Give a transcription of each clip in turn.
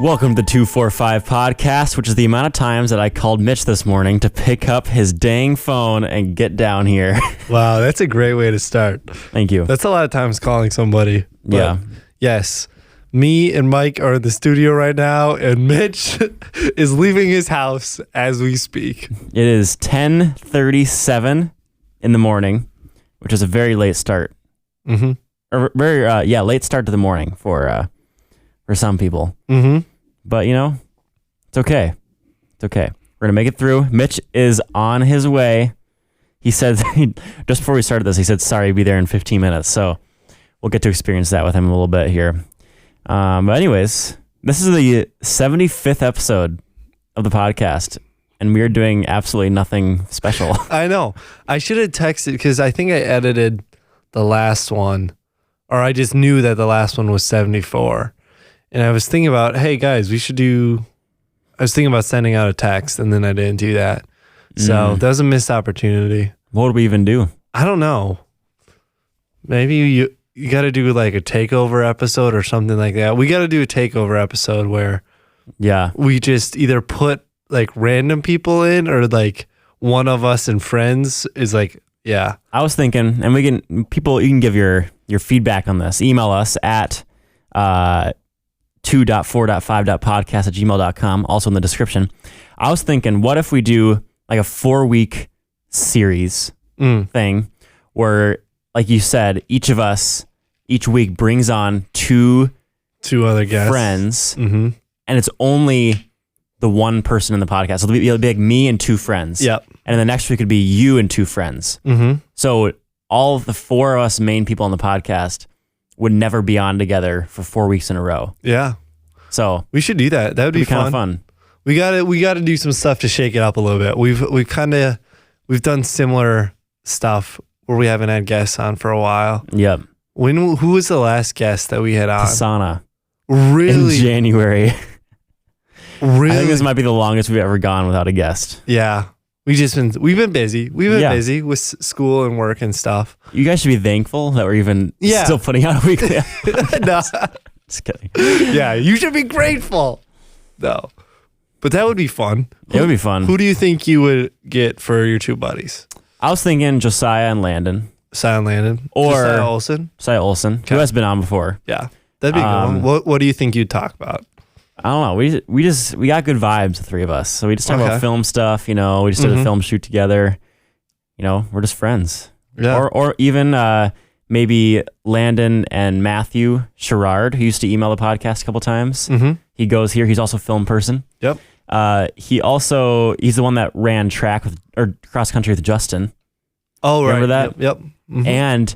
Welcome to the 245 podcast, which is the amount of times that I called Mitch this morning to pick up his dang phone and get down here. Wow, that's a great way to start. Thank you. That's a lot of times calling somebody. Yeah. Yes. Me and Mike are in the studio right now, and Mitch is leaving his house as we speak. It is 10:37 in the morning, which is a very late start. Mm-hmm. Or very, late start to the morning for some people. Mm-hmm. But, you know, it's okay. It's okay. We're going to make it through. Mitch is on his way. He said, just before we started this, he said, sorry, be there in 15 minutes. So we'll get to experience that with him a little bit here. But anyways, this is the 75th episode of the podcast, and we are doing absolutely nothing special. I know. I should have texted because I think I edited the last one, or I just knew that the last one was 74. And I was thinking about, hey guys, I was thinking about sending out a text, and then I didn't do that. So that was a missed opportunity. What would we even do? I don't know. Maybe you got to do like a takeover episode or something like that. We got to do a takeover episode where we just either put like random people in, or like one of us and friends is like, yeah. I was thinking, and you can give your feedback on this. Email us at 2.4.5.podcast@gmail.com, also in the description. I was thinking, what if we do like a 4-week series thing where, like you said, each of us each week brings on two other guests, friends, and it's only the one person in the podcast. So it'll be like me and two friends. Yep. And then the next week could be you and two friends. Mm-hmm. So all of the four of us main people on the podcast would never be on together for 4 weeks in a row. Yeah. So we should do that. That would be kind of fun. We got to do some stuff to shake it up a little bit. We've done similar stuff where we haven't had guests on for a while. Yep. Who was the last guest that we had on? Kasana. Really? In January. Really? I think this might be the longest we've ever gone without a guest. Yeah. We've been busy. We've been busy with school and work and stuff. You guys should be thankful that we're even still putting out a weekly episode. No. Just kidding. Yeah, you should be grateful. No. But that would be fun. It would be fun. Who do you think you would get for your two buddies? I was thinking Josiah and Landon. Josiah and Landon? Or Josiah Olsen? Josiah Olsen, who has been on before. Yeah. That'd be a good one. What do you think you'd talk about? I don't know. We got good vibes, the three of us. So we just talk about film stuff, you know. We just did a film shoot together. You know, we're just friends. Yeah. Or even maybe Landon and Matthew Sherrard, who used to email the podcast a couple times. Mm-hmm. He goes here. He's also a film person. Yep. He's the one that ran track or cross country with Justin. Oh, right. Remember that? Yep. Mm-hmm. And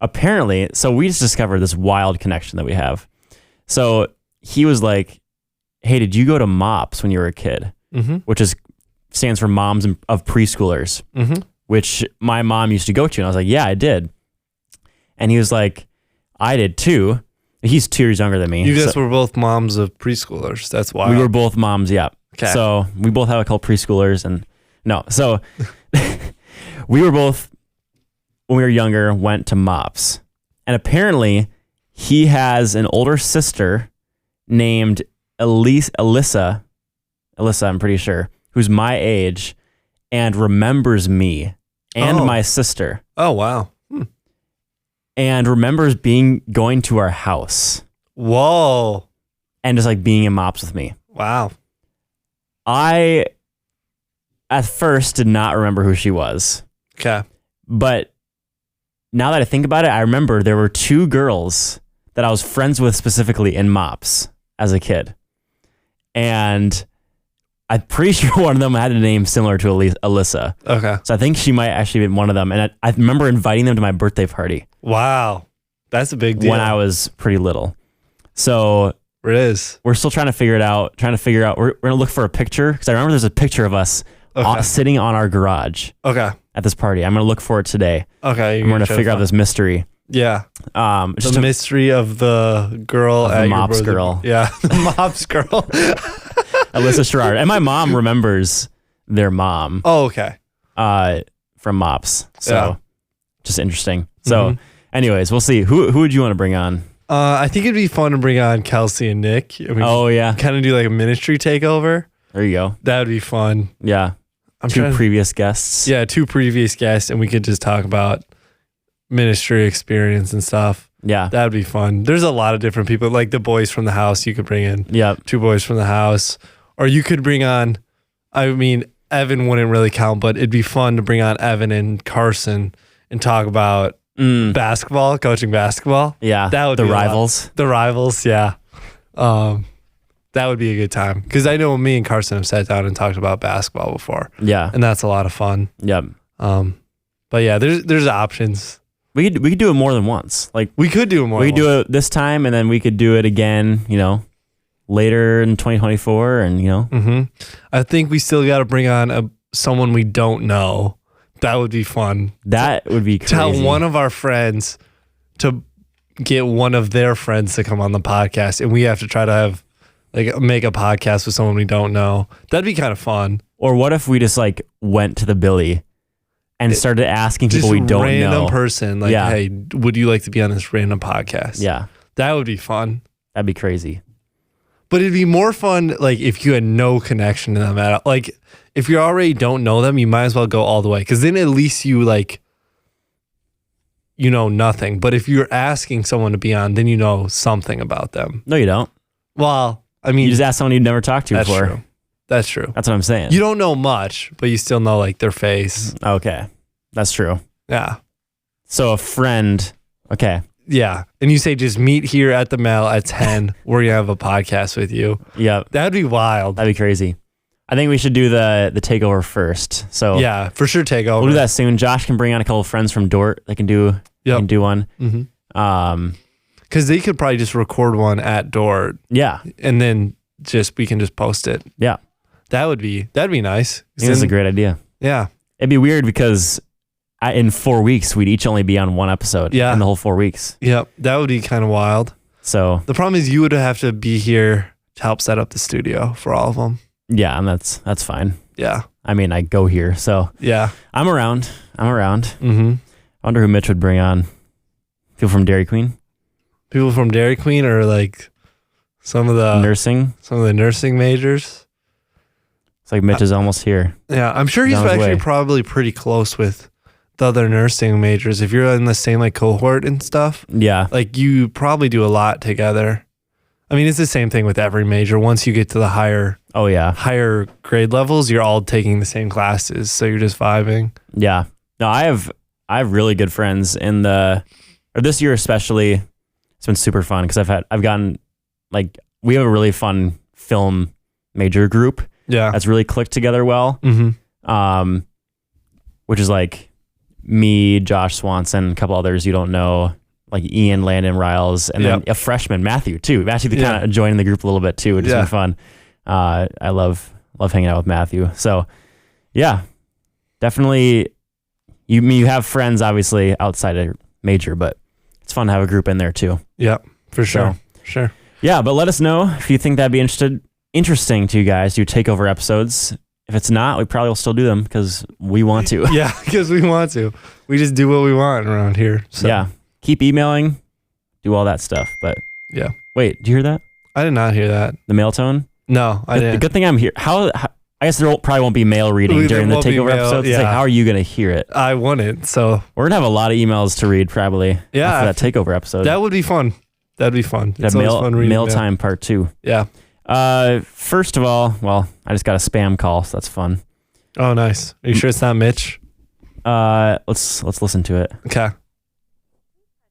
apparently, so we just discovered this wild connection that we have. So he was like, hey, did you go to MOPS when you were a kid? Mm-hmm. Which stands for Moms of Preschoolers, which my mom used to go to. And I was like, yeah, I did. And he was like, I did too. He's 2 years younger than me. You guys were both moms of preschoolers. That's why. We were both moms, yeah. Okay. So we both have a couple preschoolers. So we were both, when we were younger, went to MOPS. And apparently he has an older sister named Alyssa, I'm pretty sure, who's my age and remembers me and my sister. Oh, wow. And remembers going to our house. Whoa. And just like being in MOPS with me. Wow. I, at first, did not remember who she was. Okay. But now that I think about it, I remember there were two girls that I was friends with specifically in MOPS as a kid. And I'm pretty sure one of them had a name similar to Alyssa. Okay. So I think she might actually be one of them. And I remember inviting them to my birthday party. Wow. That's a big deal. When I was pretty little. So it is. We're still trying to figure it out. We're going to look for a picture. Because I remember there's a picture of us sitting on our garage. Okay. At this party. I'm going to look for it today. Okay. I'm going to figure out this mystery. Yeah. The mystery of the girl at the MOPS girl. Yeah. The MOPS girl. Alyssa Sherrard. And my mom remembers their mom. Oh, okay. From MOPS. So just interesting. So anyways, we'll see. Who would you want to bring on? I think it'd be fun to bring on Kelsey and Nick. Oh yeah, kind of do like a ministry takeover. there you go. That would be fun. Yeah, two previous guests. Yeah, 2 previous guests, and we could just talk about ministry experience and stuff. Yeah, That would be fun. There's a lot of different people, like the boys from the house. You could bring in. yeah, 2 boys from the house, or you could bring on. I mean, Evan wouldn't really count, but it'd be fun to bring on Evan and Carson and talk about basketball, coaching basketball. yeah. That would the be rivals. The rivals, yeah. That would be a good time because I know me and Carson have sat down and talked about basketball before, Yeah, and that's a lot of fun. yep. But yeah, there's options. We could do it more than once. Like We could do more. we could do it this time, and then we could do it again. Later in 2024, and I think we still got to bring on someone we don't know. That would be fun. that would be crazy. Tell one of our friends to get one of their friends to come on the podcast, and we have to try to make a podcast with someone we don't know. That'd be kind of fun. Or what if we just went to the Billy and started asking people we don't random know? person, hey, would you like to be on this random podcast? Yeah, That would be fun. that'd be crazy. But it'd be more fun if you had no connection to them at all. If you already don't know them, you might as well go all the way, because then at least you know nothing. But if you're asking someone to be on, then you know something about them. No, you don't. Well, I mean, You just ask someone you've never talked to that's before. true. That's true. That's what I'm saying. You don't know much, but you still know their face. Okay, that's true. Yeah. So a friend. Okay. Yeah. And you say, just meet here at the Mel at 10. We're going to have a podcast with you. Yep. That'd be wild. That'd be crazy. I think we should do the takeover first. So Yeah, for sure. Take over. we'll do that soon. Josh can bring on a couple of friends from Dort. They can do one. Mm-hmm. Because they could probably just record one at Dort, Yeah. and then we can just post it. Yeah. That'd be nice. I think that's a great idea. Yeah. It'd be weird because in 4 weeks, we'd each only be on one episode in the whole 4 weeks. Yep. That would be kind of wild. So The problem is you would have to be here to help set up the studio for all of them. yeah, and that's fine. Yeah. I mean, I go here, so Yeah. I'm around. Mm-hmm. I wonder who Mitch would bring on. People from Dairy Queen, People from Dairy Queen, or some of the nursing majors. It's like Mitch is almost here. Yeah, I'm sure he's On his actually way. probably pretty close with the other nursing majors. If you're in the same cohort and stuff, Yeah. you probably do a lot together. I mean, it's the same thing with every major. Once you get to the higher Oh yeah. grade levels, you're all taking the same classes, so you're just vibing. Yeah. No, I have really good friends this year especially. It's been super fun because I've gotten we have a really fun film major group Yeah. that's really clicked together well. Mm-hmm. Which is me, Josh Swanson, a couple others you don't know, Ian, Landon, Riles, and then a freshman, Matthew too. Matthew kind of joined the group a little bit too, which has been fun. I love hanging out with Matthew. So yeah, definitely you have friends obviously outside of major, but it's fun to have a group in there too. Yeah, for sure. So, sure. Yeah, but let us know if you think that'd be interesting to you guys, do takeover episodes. If it's not, we probably will still do them because we want to. Yeah, because we want to. We just do what we want around here. So. Yeah. Keep emailing, do all that stuff. But yeah. Wait, did you hear that? I did not hear that. The mail tone? No, I didn't. The good thing I'm here. How I guess there probably won't be mail reading during the takeover episodes. It's how are you going to hear it? I wouldn't. So we're going to have a lot of emails to read probably after that takeover episode. That would be fun. That'd be fun. It's always fun reading mail time part 2. Yeah. First of all, I just got a spam call, so that's fun. Oh, nice. Are you sure it's not Mitch? Let's listen to it. Okay.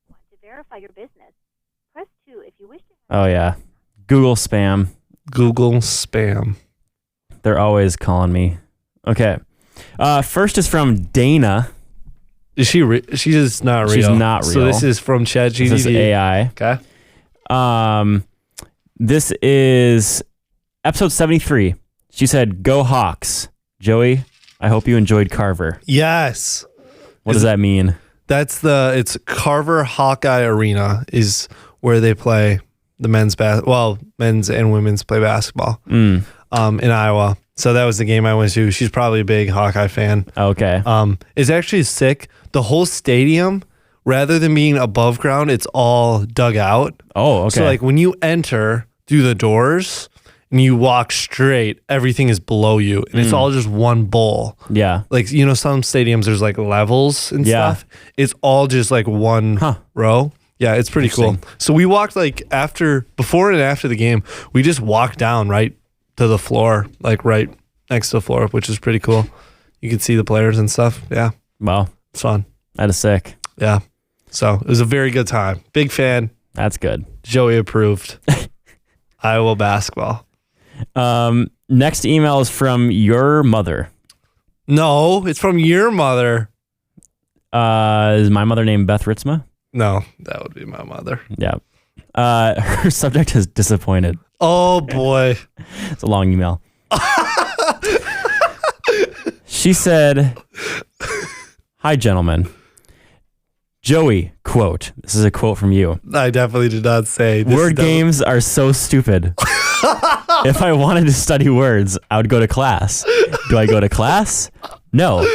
To verify your business, press 2 if you wish to. Oh yeah, Google spam. Google spam. They're always calling me. Okay. First is from Dana. Is she? She's just not real. She's not real. So this is from ChatGPT. This is AI. Okay. This is episode 73. She said, "Go Hawks." Joey, I hope you enjoyed Carver. Yes. What does that mean? It's Carver Hawkeye Arena is where they play the men's and women's play basketball. In Iowa. So that was the game I went to. She's probably a big Hawkeye fan. Okay. It's actually sick. The whole stadium rather than being above ground, it's all dug out. Oh, okay. So like when you enter through the doors and you walk straight, everything is below you and it's all just one bowl. Yeah. Like, you know, some stadiums there's like levels and stuff. It's all just like one row. Yeah, it's pretty cool. So we walked like before and after the game, we just walked down right to the floor, like right next to the floor, which is pretty cool. You can see the players and stuff. Yeah. Wow. It's fun. That is sick. Yeah. So it was a very good time. Big fan. That's good. Joey approved. Iowa basketball. Next email is from your mother. No, it's from your mother. Is my mother named Beth Ritzma? No, that would be my mother. Yeah. Her subject is disappointed. Oh boy. It's a long email. She said, "Hi, gentlemen. Joey, quote." This is a quote from you. I definitely did not say this. "Word games are so stupid. If I wanted to study words, I would go to class. Do I go to class? No.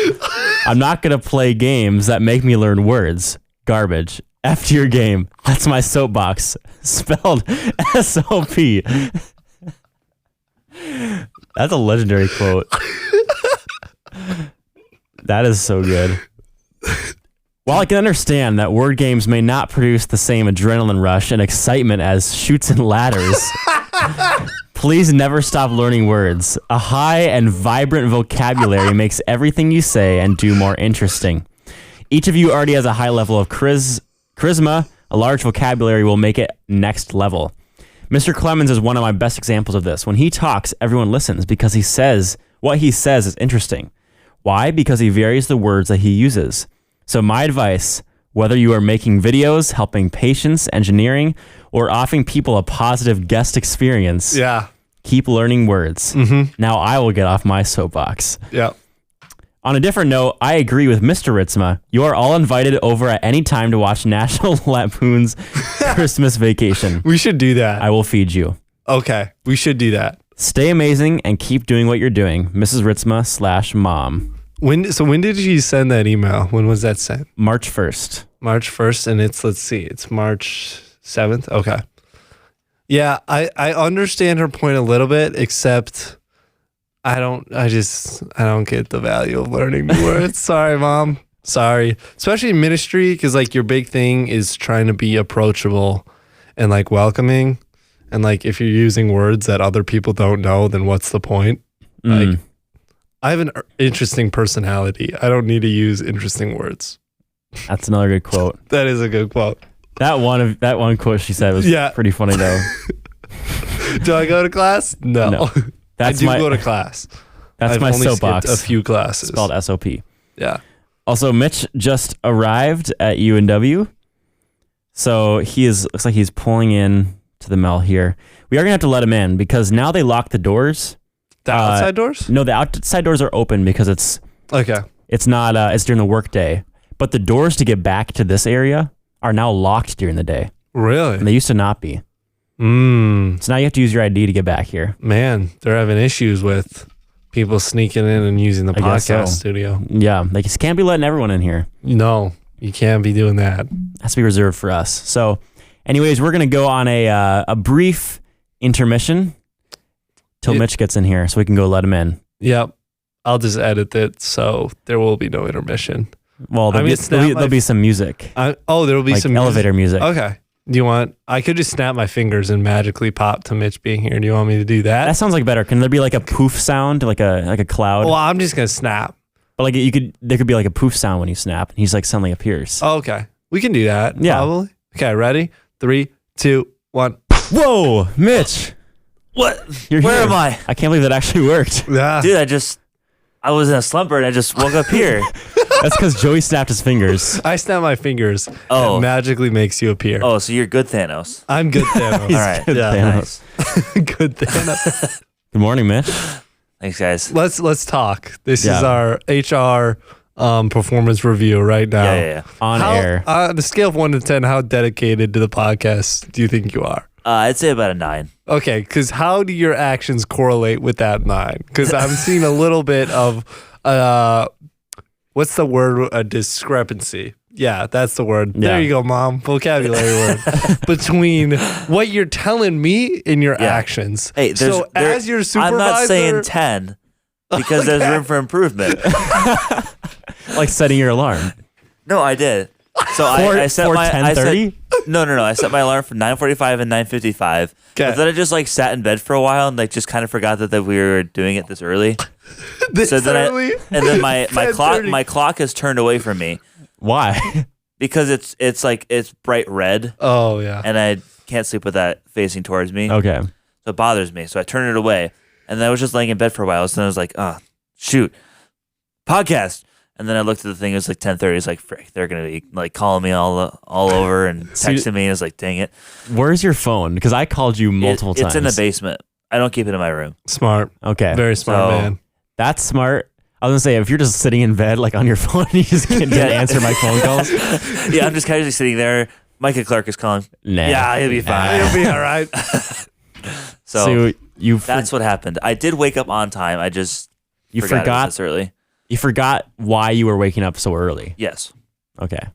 I'm not going to play games that make me learn words. Garbage. F your game. That's my soapbox. Spelled S-O-P. That's a legendary quote. That is so good. While I can understand that word games may not produce the same adrenaline rush and excitement as Chutes and Ladders, please never stop learning words. A high and vibrant vocabulary makes everything you say and do more interesting. Each of you already has a high level of charisma. A large vocabulary will make it next level. Mr. Clemens is one of my best examples of this. When he talks, everyone listens because what he says is interesting. Why? Because he varies the words that he uses. So my advice, whether you are making videos, helping patients, engineering, or offering people a positive guest experience, keep learning words. Now I will get off my soapbox. Yeah. On a different note, I agree with Mr. Ritzma. You are all invited over at any time to watch National Lampoon's Christmas Vacation. We should do that. I will feed you. Okay. We should do that. Stay amazing and keep doing what you're doing. Mrs. Ritzma/mom. When did you send that email? When was that sent? March 1st. March 1st, and it's March 7th. Okay. Yeah, I understand her point a little bit, except I don't get the value of learning new words. Sorry, Mom. Sorry. Especially in ministry, because like your big thing is trying to be approachable and like welcoming. And like if you're using words that other people don't know, then what's the point? Like I have an interesting personality. I don't need to use interesting words. That's another good quote. That is a good quote. That one quote she said was pretty funny though. Do I go to class? No. I do go to class. That's my soapbox. A few classes. It's called SOP. Yeah. Also, Mitch just arrived at UNW. So looks like he's pulling in to the mill here. We are going to have to let him in because now they lock the doors. The outside doors? No, the outside doors are open because it's not, it's during the work day. But the doors to get back to this area are now locked during the day. Really? And they used to not be. So now you have to use your ID to get back here. Man, they're having issues with people sneaking in and using the podcast studio. Yeah, they just can't be letting everyone in here. No, you can't be doing that. It has to be reserved for us. So anyways, we're going to go on a brief intermission till Mitch gets in here so we can go let him in. Yep. I'll just edit it so there will be no intermission. Well, there'll be some music. There will be some elevator music. Okay. I could just snap my fingers and magically pop to Mitch being here. Do you want me to do that? That sounds like better. Can there be like a poof sound, like a cloud? Well, I'm just going to snap. But like there could be like a poof sound when you snap and he's like suddenly appears. Oh, okay. We can do that. Yeah. Probably. Okay, ready? 3, 2, 1. Whoa, Mitch. What? Where am I? I can't believe that actually worked. Yeah. Dude, I was in a slumber and I just woke up here. That's because Joey snapped his fingers. I snap my fingers. Oh. It magically makes you appear. Oh, so you're good Thanos. I'm good Thanos. All right. Good Thanos. Nice. Good Thanos. Good morning, Mitch. Thanks, guys. Let's talk. This is our HR performance review right now. Yeah. On air. On a scale of 1 to 10, how dedicated to the podcast do you think you are? I'd say about a 9. Okay, because how do your actions correlate with that 9? Because I'm seeing a little bit of, what's the word? A discrepancy. Yeah, that's the word. Yeah. There you go, Mom. Vocabulary word. Between what you're telling me and your actions. Hey, so as your supervisor, I'm not saying 10 because there's room for improvement. Like setting your alarm. No, I did. So I set for my 10:30? No. I set my alarm for 9:45 and 9:55. But then I just like sat in bed for a while and like just kind of forgot that we were doing it this early. Then my clock has turned away from me. Why? Because it's bright red. Oh yeah. And I can't sleep with that facing towards me. Okay. So it bothers me. So I turn it away. And then I was just laying in bed for a while. So then I was like, oh, shoot. Podcast. And then I looked at the thing. It was like 10:30. It's like, frick, they're going to be like calling me all over and texting me. And it's like, dang it. Where's your phone? Because I called you multiple times. It's in the basement. I don't keep it in my room. Smart. Okay. Very smart, man. That's smart. I was going to say, if you're just sitting in bed like on your phone, you just can't answer my phone calls. Yeah, I'm just casually sitting there. Micah Clark is calling. Nah. Yeah, he'll be fine. You'll be all right. So that's what happened. I did wake up on time. I just forgot it was this early. You forgot why you were waking up so early. Yes. Okay.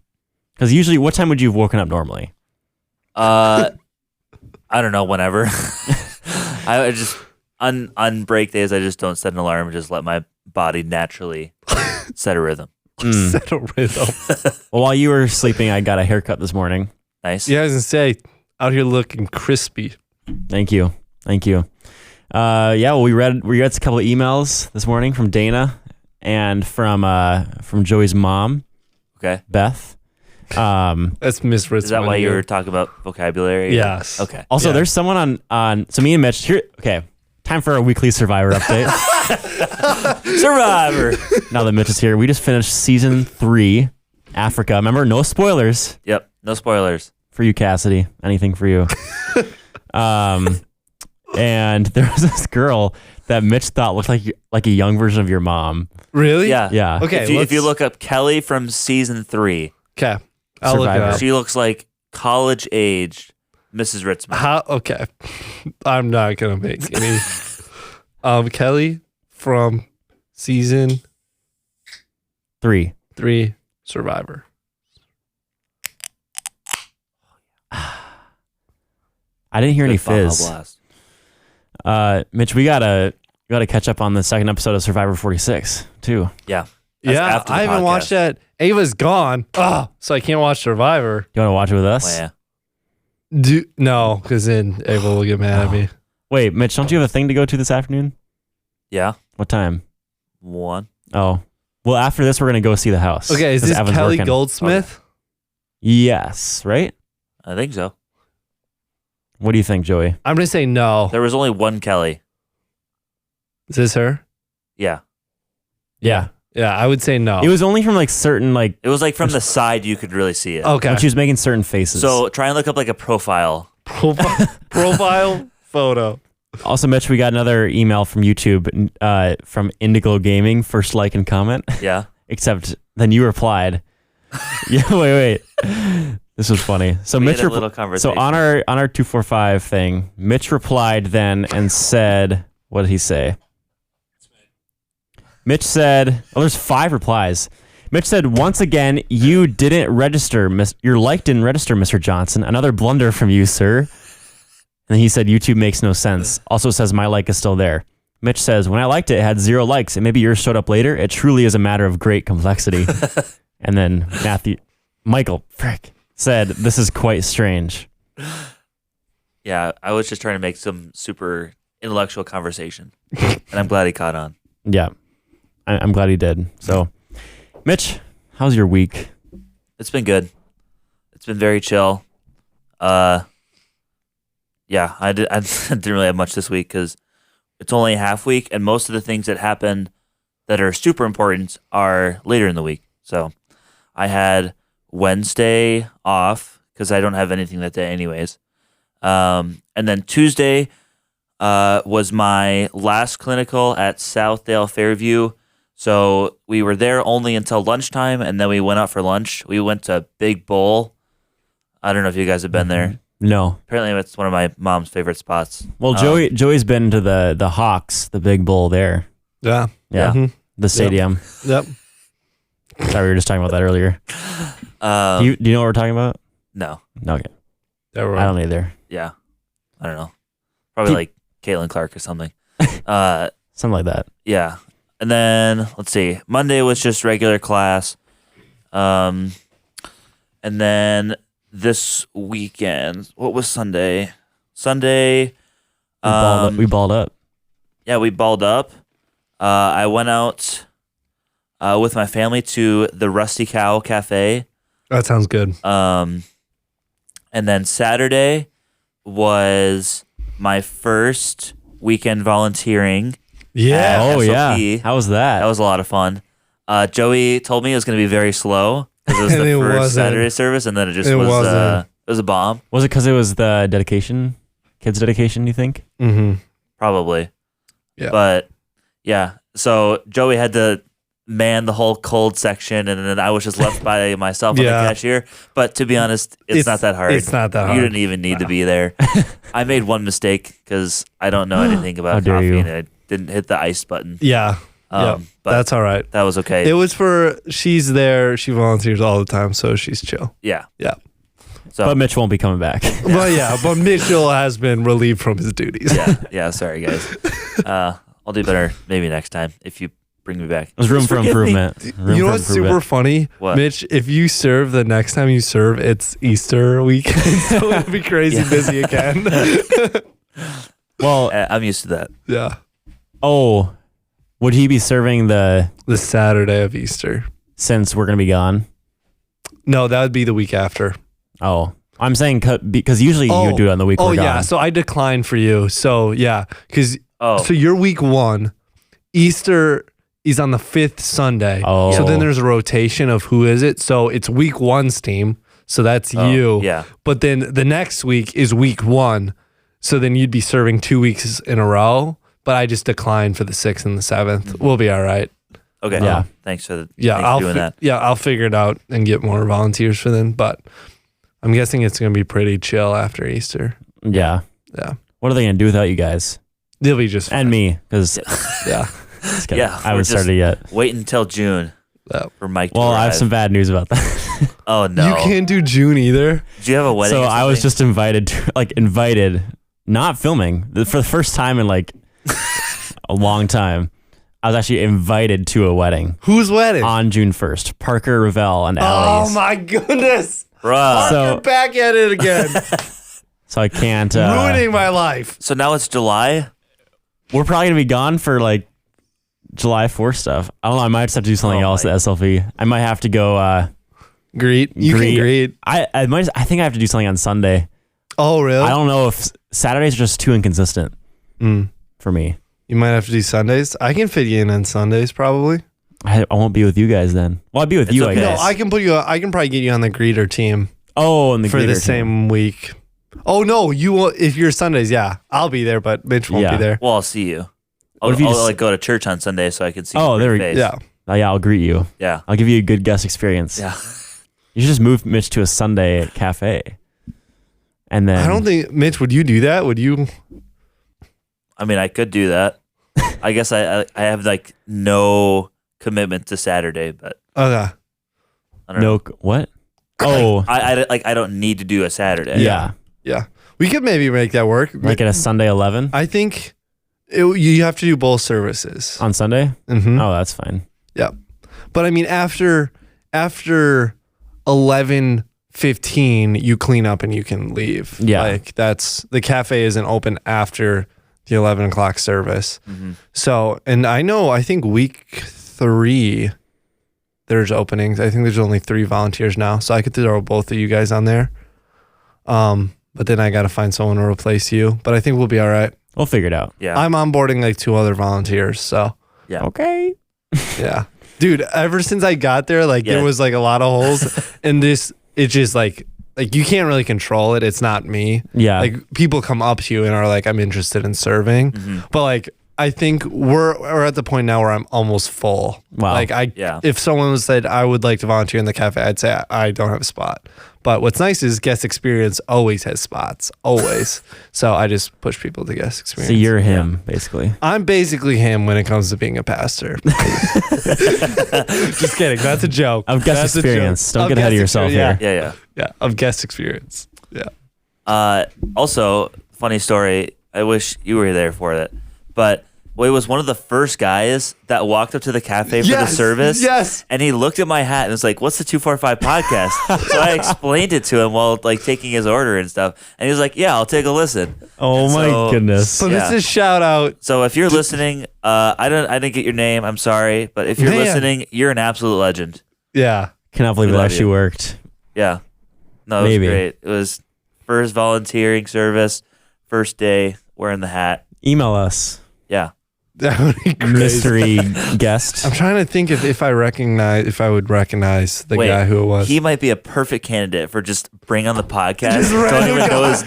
Because usually, what time would you have woken up normally? I don't know. Whenever. I just on break days, I just don't set an alarm. Just let my body naturally set a rhythm. Set a rhythm. Well, while you were sleeping, I got a haircut this morning. Nice. Yeah, I was gonna say, out here looking crispy. Thank you. Well, we read a couple of emails this morning from Dana and from Joey's mom. Okay. Beth. That's Miss Ritzman. Is that why you were talking about vocabulary? Yes. Okay. Also, there's someone on. So me and Mitch here. Okay. Time for a weekly Survivor update. Survivor. Now that Mitch is here, we just finished season 3, Africa. Remember, no spoilers. Yep. No spoilers. For you, Cassidy. Anything for you. And there was this girl that Mitch thought looked like a young version of your mom. Really? Yeah. Yeah. Okay. If you look up Kelly from season 3, Okay. I'll look it Survivor. up. she looks like college-aged Mrs. Ritzman. Okay. I'm not gonna make any. Kelly from season 3. 3 Survivor. I didn't hear any Good Baja fizz. Blast. Mitch, we gotta catch up on the second episode of Survivor 46 too. Yeah. That's Yeah, after the I haven't podcast. watched that. Ava's gone. So I can't watch Survivor. You want to watch it with us? Oh, yeah. No, because then Ava will get mad at me. Wait, Mitch, don't you have a thing to go to this afternoon? Yeah. What time? 1. Oh, well, after this, we're gonna go see the house. Okay, is 'cause this Evan's Kelly working. Goldsmith? Yes, right? I think so. What do you think, Joey? I'm gonna say no. There was only one Kelly. Is this her? Yeah. Yeah. Yeah, I would say no. It was only from like certain like It was like from the side you could really see it. Okay. when she was making certain faces. So try and look up like a profile. Profile photo. Also, Mitch, we got another email from YouTube from Indigo Gaming, first like and comment. Yeah. Except then you replied. Yeah, wait. This was funny. So We Mitch had a little conversation. So on our 245 thing, Mitch replied then and said, what did he say? Mitch said, there's 5 replies. Mitch said, once again, you didn't register, your like didn't register, Mr. Johnson. Another blunder from you, sir. And he said, YouTube makes no sense. Also says, my like is still there. Mitch says, when I liked it, it had 0 likes, and maybe yours showed up later. It truly is a matter of great complexity. And then Michael, said, this is quite strange. Yeah, I was just trying to make some super intellectual conversation. And I'm glad he caught on. Yeah, I'm glad he did. So, Mitch, how's your week? It's been good. It's been very chill. Yeah, I didn't really have much this week because it's only a half week, and most of the things that happen that are super important are later in the week. So I had Wednesday off because I don't have anything that day anyways. And then Tuesday was my last clinical at Southdale Fairview. So we were there only until lunchtime, and then we went out for lunch. We went to Big Bowl. I don't know if you guys have been there. No. Apparently, it's one of my mom's favorite spots. Well, Joey's been to the Hawks, the big bowl there. Yeah. Yeah. Mhm. The stadium. Yep. Sorry, we were just talking about that earlier. Do you know what we're talking about? No. Okay. I I don't either. Yeah. I don't know. Probably like Caitlin Clark or something. Something like that. Yeah. And then let's see. Monday was just regular class. And then this weekend, what was Sunday? Sunday. We balled up. Yeah, we balled up. I went out with my family to the Rusty Cow Cafe. That sounds good. And then Saturday was my first weekend volunteering. Yeah. at Oh SLP. yeah. How was that? That was a lot of fun. Joey told me it was going to be very slow because it was And the it first wasn't. Saturday service, and then it It was wasn't. it was a bomb. Was it because it was the dedication, kids' dedication? You think? Mm-hmm. Probably. Yeah. But yeah, so Joey had to man the whole cold section, and then I was just left by myself on Yeah. the cashier. But to be honest, it's not that hard. It's not that You hard. didn't even need to be there. I made one mistake because I don't know anything How about dare coffee, you. and I didn't hit the ice button. Yeah. Yeah. But That's all right. that was okay. It was for, she's there. She volunteers all the time, so she's chill. Yeah. Yeah. So But Mitch won't be coming back. But Mitchell has been relieved from his duties. yeah. Sorry, guys. I'll do better maybe next time if you bring me back. There's room Just for forgive me. improvement. Room You know for what's improvement. super funny? What? Mitch, if you serve the next time you serve, it's Easter weekend. So it'll be crazy Yeah. busy again. Well, I'm used to that. Yeah. oh, would he be serving the The Saturday of Easter. since we're gonna be gone? No, that would be the week after. Oh, I'm saying because usually you would do it on the week Oh, we're yeah. gone. So I declined for you. So, yeah. Because Oh, so you're week 1. Easter is on the 5th Sunday. Oh. So then there's a rotation of who is it. So it's week 1's team. So that's oh, you. Yeah. But then the next week is week 1. So then you'd be serving 2 weeks in a row. But I just declined for the 6th and the 7th. We'll be all right. Okay. Yeah. Thanks for Yeah, thanks for doing that. Yeah, I'll figure it out and get more volunteers for them. But I'm guessing it's going to be pretty chill after Easter. yeah. Yeah. What are they gonna do without you guys They'll be just and me? Because Yeah. Yeah, I we're haven't just- started yet. Wait until June Yeah. for Mike to Well, I have arrive. some bad news about that. Oh no! You can't do June either. Do you have a wedding? So or I was something? just invited, not filming for the first time in like a long time. I was actually invited to a wedding Whose wedding? on June 1st. Parker Ravel and Oh Allie's. my goodness. Bruh. So- You're back at it again. So I can't. Ruining my life. So now it's July. We're probably gonna be gone for like July 4th stuff. I don't know. I might just have to do something Oh else my- at SLV. I might have to go. Greet. You Greet. can greet. I might. I think I have to do something on Sunday. Oh, really? I don't know if Saturdays are just too inconsistent Mm. for me. You might have to do Sundays. I can fit you in on Sundays probably. I won't be with you guys then. Well, I'll be with It's you, okay. I No, guess. I can put you. I can probably get you on the greeter team Oh, and the for the greeter team. same week. Oh no, you will if you're Sundays. Yeah, I'll be there, but Mitch won't Yeah. be there. Well, I'll see you. I'll, What if you I'll just- like go to church on Sunday so I can see. Oh, your there we- face. Yeah. Yeah, I'll greet you. Yeah. I'll give you a good guest experience. Yeah. You should just move Mitch to a Sunday cafe. And then I don't think Mitch. Would you do that? Would you? I mean, I could do that. I guess I have like no commitment to Saturday, but Okay. I don't know. what? Oh, I don't need to do a Saturday. yeah. Yeah, we could maybe make that work. Like at a Sunday 11 I think you have to do both services. on Sunday? Mm-hmm. Oh, that's fine. Yeah, but I mean after 11:15, you clean up and you can leave. Yeah. like that's the cafe isn't open after the 11 o'clock service. Mm-hmm. So, and I think week 3 there's openings. I think there's only 3 volunteers now, so I could throw both of you guys on there. But then I got to find someone to replace you. But I think we'll be all right. We'll figure it out. Yeah. I'm onboarding like 2 other volunteers, so Yeah. Okay. yeah, dude. Ever since I got there, like Yeah. there was like a lot of holes, and it's just like you can't really control it. It's not me. Yeah. Like people come up to you and are like, "I'm interested in serving," Mhm. but like I think we're at the point now where I'm almost full. Wow. Like if someone said I would like to volunteer in the cafe, I'd say I don't have a spot. But what's nice is guest experience always has spots, always. So I just push people to guest experience. So you're him, basically. I'm basically him when it comes to being a pastor. Just kidding. That's a joke. Of guest experience. Don't get ahead of yourself here. here. Yeah. Of guest experience. Yeah. Also, funny story. I wish you were there for it. But Wade was one of the first guys that walked up to the cafe for the service. Yes. And he looked at my hat and was like, "What's the 245 podcast?" So I explained it to him while like taking his order and stuff. And he was like, "Yeah, I'll take a listen." Oh my goodness. So this is shout out. So if you're listening, I didn't get your name. I'm sorry. But if you're listening, you're an absolute legend. Yeah. Cannot believe We it love actually you. worked. Yeah. No, it Maybe. was great. It was first volunteering service, first day wearing the hat. Email us. Yeah. That would be crazy. Mystery guest. I'm trying to think if I would recognize the Wait, guy who it was. He might be a perfect candidate for just bring on the podcast. Just Don't random even know his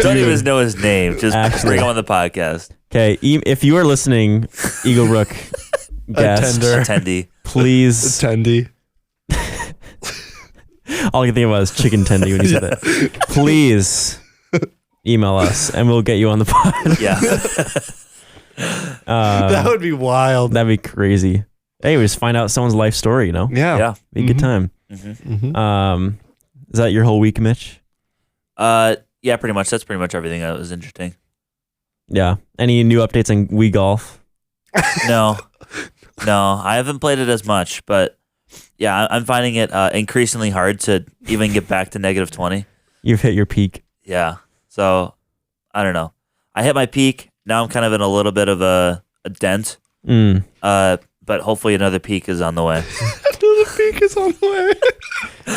don't even know his name. Just Actually. bring him on the podcast. Okay, if you are listening, Eagle Brook guest, Attender. Attendee. please. Attendee. All I can think about is chicken tendy when you said that. Please email us and we'll get you on the pod. Yeah. That would be wild. That'd be crazy. Hey, we just find out someone's life story, you know? Yeah. Yeah. Be a good time. Mhm. Is that your whole week, Mitch? Yeah, pretty much. That's pretty much everything that was interesting. Yeah. Any new updates on Wii Golf? No, I haven't played it as much, but yeah, I'm finding it increasingly hard to even get back to -20. You've hit your peak. Yeah, so I don't know. I hit my peak. Now I'm kind of in a little bit of a dent. But hopefully another peak is on the way. Another peak is on the way.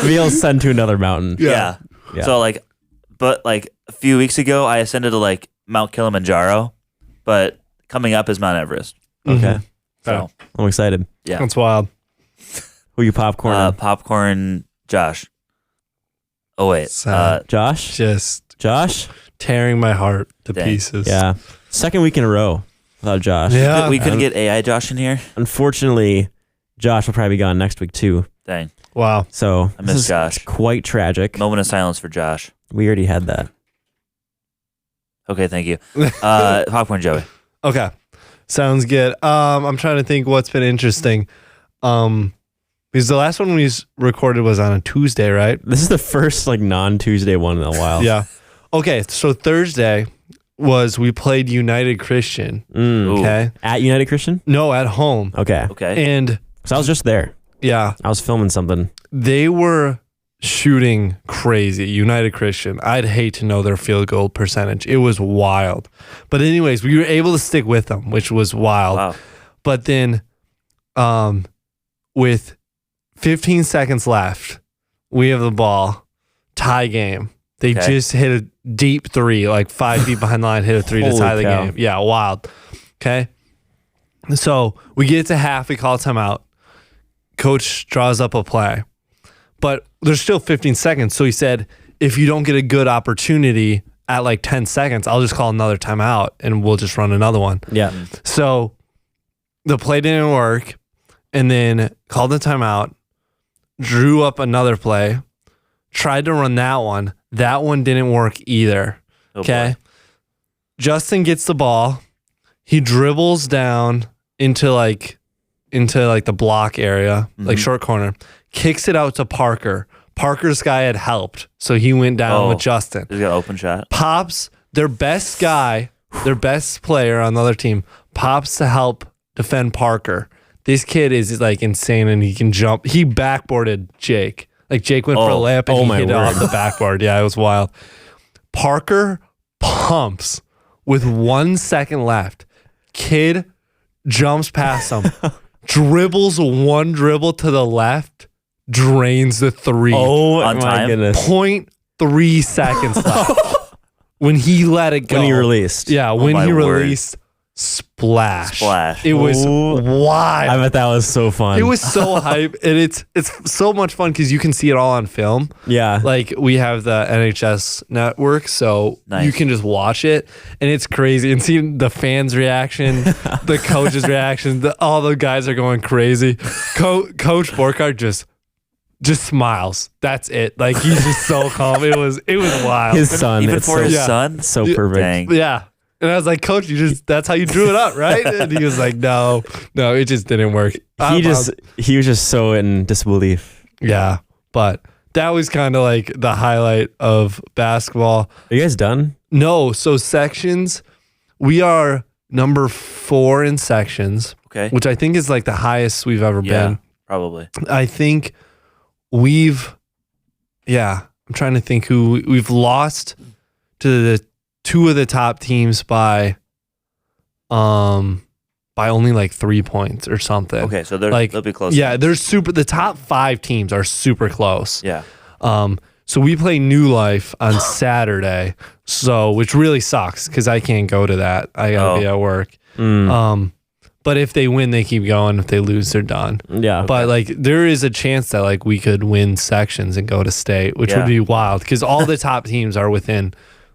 Maybe I'll send to another mountain. Yeah. Yeah. So a few weeks ago, I ascended to like Mount Kilimanjaro, but coming up is Mount Everest. Okay. So I'm excited. yeah, That's wild. Who you popcorn? popcorn, Josh. Oh wait, Sad. Josh? Just tearing my heart to Dang. pieces. Yeah. Second week in a row without Josh. Yeah. we couldn't get AI Josh in here. Unfortunately, Josh will probably be gone next week too. Dang, Wow. So I miss Josh. quite tragic. Moment of silence for Josh. We already had that. Okay, thank you. Popcorn Joey. Okay. Sounds good. I'm trying to think what's been interesting. Because the last one we recorded was on a Tuesday, right? This is the first non-Tuesday one in a while. Yeah. Okay. So Thursday we played United Christian. Ooh. Okay. At United Christian? No, at home. Okay. Okay. And So I was just there. yeah, I was filming something. they were shooting crazy. United Christian. I'd hate to know their field goal percentage. It was wild. But anyways, we were able to stick with them, which was wild. Wow. But then with 15 seconds left, we have the ball, tie game. They Okay. just hit a deep three, like 5 feet behind the line, hit a three to Holy tie the cow. game. Yeah, wild. Okay. So we get to half, we call timeout. Coach draws up a play, but there's still 15 seconds. So he said, if you don't get a good opportunity at like 10 seconds, I'll just call another timeout and we'll just run another one. Yeah. So the play didn't work, and then called the timeout, drew up another play, tried to run that one. That one didn't work either. Oh, Okay. boy. Justin gets the ball. He dribbles down into the block area, like short corner, kicks it out to Parker. Parker's guy had helped, so he went down with Justin. He's got an open shot. Pops, their best guy, their best player on the other team, pops to help defend Parker. This kid is like insane and he can jump. He backboarded Jake. Like Jake went for a layup and he my hit it off word. the backboard. Yeah, it was wild. Parker pumps with 1 second left. Kid jumps past him, dribbles one dribble to the left, drains the three. Oh On my time? goodness. 0.3 seconds left. When he let it go. When he released. Yeah, when my he word. released, splash. Splash. It was wild. I bet that was so fun. It was so hype, and it's so much fun because you can see it all on film. Yeah. Like we have the NHS network, so Nice. you can just watch it, and it's crazy. And seeing the fans' reaction, the coaches' reaction, all the guys are going crazy. Coach Borkhardt just smiles. That's it. Like he's just so calm. It was wild. His son. Even it's for so, his yeah. son? so Yeah. perfect. Dang. Yeah. And I was like, Coach, that's how you drew it up, right? And he was like, no, it just didn't work. He was just so in disbelief. Yeah. But that was kind of like the highlight of basketball. Are you guys done? No. So sections, we are number 4 in sections, Okay. which I think is like the highest we've ever Yeah, been. probably. I think I'm trying to think who we've lost to the 2 of the top teams by only like 3 points or something. Okay, so they'll be close. Yeah, the top 5 teams are super close. Yeah. So we play New Life on Saturday, which really sucks because I can't go to that. I gotta be at work. But if they win, they keep going. If they lose, they're done. Yeah. But like there is a chance that like we could win sections and go to state, which would be wild because all the top teams are within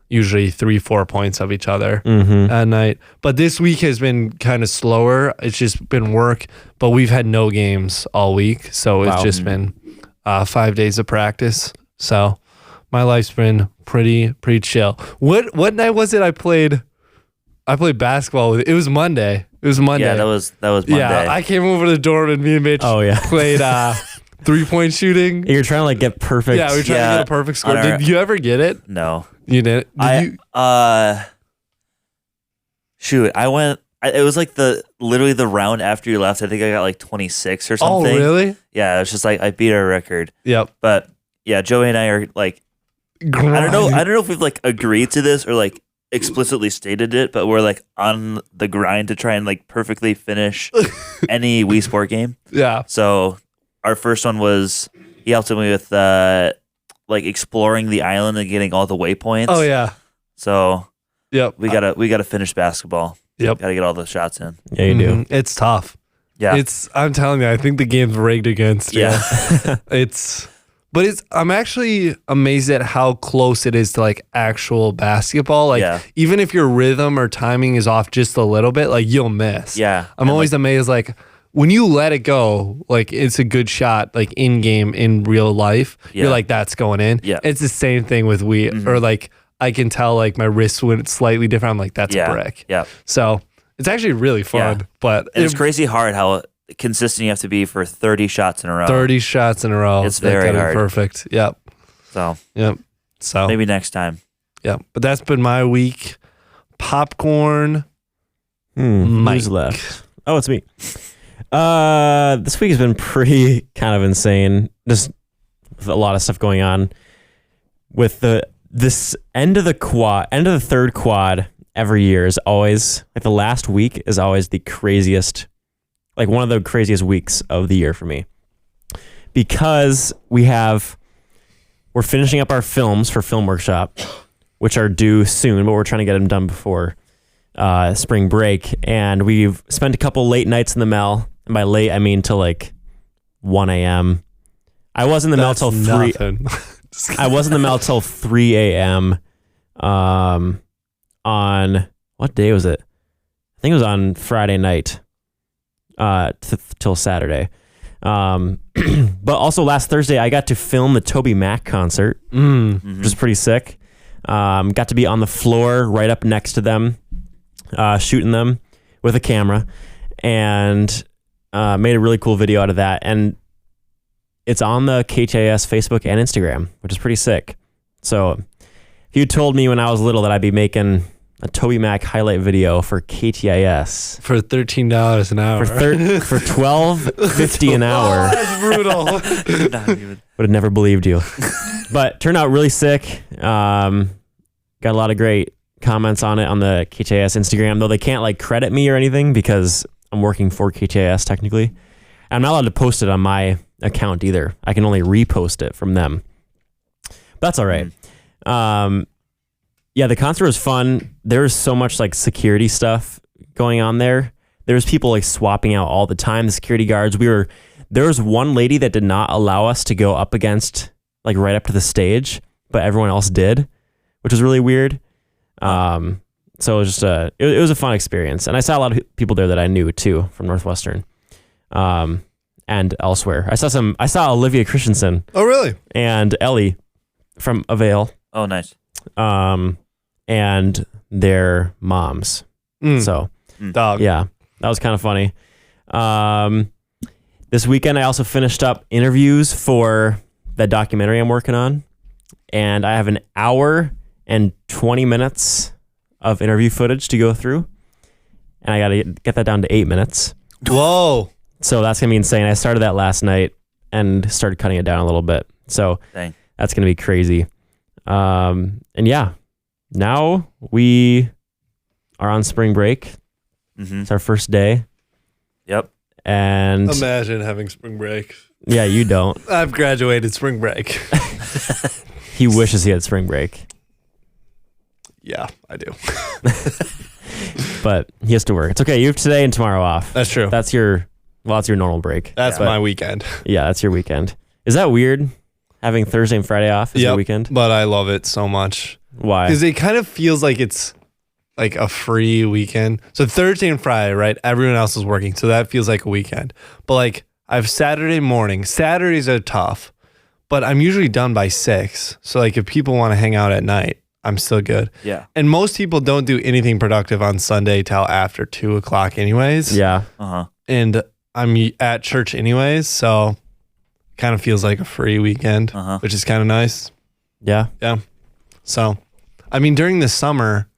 usually 3-4 points of each other at night. But this week has been kind of slower. It's just been work, but we've had no games all week. So it's just been 5 days of practice. So my life's been pretty chill. What night was it I played basketball with? It was Monday. Yeah, that was Monday. Yeah, I came over to the dorm and me and Mitch played 3-point shooting. You're trying to like get perfect. Yeah, we were trying to get a perfect score. on our- Did you ever get it? No. You didn't? Shoot, I went. It was like literally the round after you left. I think I got like 26 or Oh, something. really? Yeah, it's just like I beat our record. Yep. But yeah, Joey and I are like, I don't know if we've like agreed to this or like explicitly stated it, but we're like on the grind to try and like perfectly finish any Wii Sport game. Yeah. So our first one was he helped me with like exploring the island and getting all the waypoints. Oh yeah. So Yep. we gotta finish basketball. Yep. Gotta get all the shots in. Yeah, you do. It's tough. Yeah. I'm telling you, I think the game's rigged against you. Yeah. I'm actually amazed at how close it is to like actual basketball. Like Yeah. even if your rhythm or timing is off just a little bit, like you'll miss. Yeah. I'm And, always amazed, like when you let it go, like it's a good shot, like in game, in real life, Yeah. you're like, that's going in. Yeah. It's the same thing with Wii, or like I can tell like my wrist went slightly different. I'm like, that's a brick. Yeah. So it's actually really fun, Yeah. but And it's crazy hard how consistent you have to be for 30 shots in a row. 30 shots in a row. It's that very gotta be hard. perfect. Yep. So Yep. So maybe next time. Yep. But that's been my week. Popcorn. Who's Mike. left? Oh, it's me. This week has been pretty kind of insane. Just with a lot of stuff going on. With this end of the third quad every year is always like the last week is always the craziest, like one of the craziest weeks of the year for me, because we're finishing up our films for film workshop, which are due soon, but we're trying to get them done before spring break. And we've spent a couple late nights in the Mel. And by late, I mean till like 1 a.m. I was in the Mel till 3. I was in the Mel till 3 a.m. On what day was it? I think it was on Friday night till Saturday. But also last Thursday, I got to film the Toby Mac concert, which was pretty sick. Got to be on the floor right up next to them, shooting them with a camera, and made a really cool video out of that. And it's on the KTIS Facebook and Instagram, which is pretty sick. So if you told me when I was little that I'd be making a Toby Mac highlight video for KTIS For $13 an hour. for $12.50 an hour, That's brutal. Not even. would have never believed you. But turned out really sick. Got a lot of great comments on it on the KTIS Instagram, though they can't like credit me or anything because I'm working for KTIS technically. I'm not allowed to post it on my account either. I can only repost it from them. But that's all right. Yeah, the concert was fun. There was so much like security stuff going on there. There was people like swapping out all the time. The security guards. There was one lady that did not allow us to go up against like right up to the stage, but everyone else did, which was really weird. So it was just it was a fun experience, and I saw a lot of people there that I knew too from Northwestern, and elsewhere. I saw Olivia Christensen. Oh, really? And Ellie from Avail. Oh, nice. And their moms. So, Dog. yeah, that was kind of funny. This weekend, I also finished up interviews for that documentary I'm working on, and I have an hour and 20 minutes of interview footage to go through, and I got to get that down to 8 minutes. Whoa. So that's going to be insane. I started that last night and started cutting it down a little bit. So Dang. that's going to be crazy. And yeah, now we are on spring break. It's our first day. Yep. And Imagine having spring break. yeah, you don't. I've graduated spring break. He wishes he had spring break, Yeah, I do. but he has to work. It's okay. You have today and tomorrow off. That's true. That's your normal break. That's But my weekend. yeah, that's your weekend. Is that weird? Having Thursday and Friday off is your weekend? But I love it so much. Why? Because it kind of feels like it's like a free weekend. So Thursday and Friday, right? Everyone else is working. So that feels like a weekend. But like I have Saturday morning. Saturdays are tough, but I'm usually done by 6. So like if people want to hang out at night, I'm still good. Yeah. And most people don't do anything productive on Sunday till after 2 o'clock anyways. Yeah. And I'm at church anyways. So kind of feels like a free weekend, which is kind of nice. Yeah. Yeah. So, I mean, during the summer,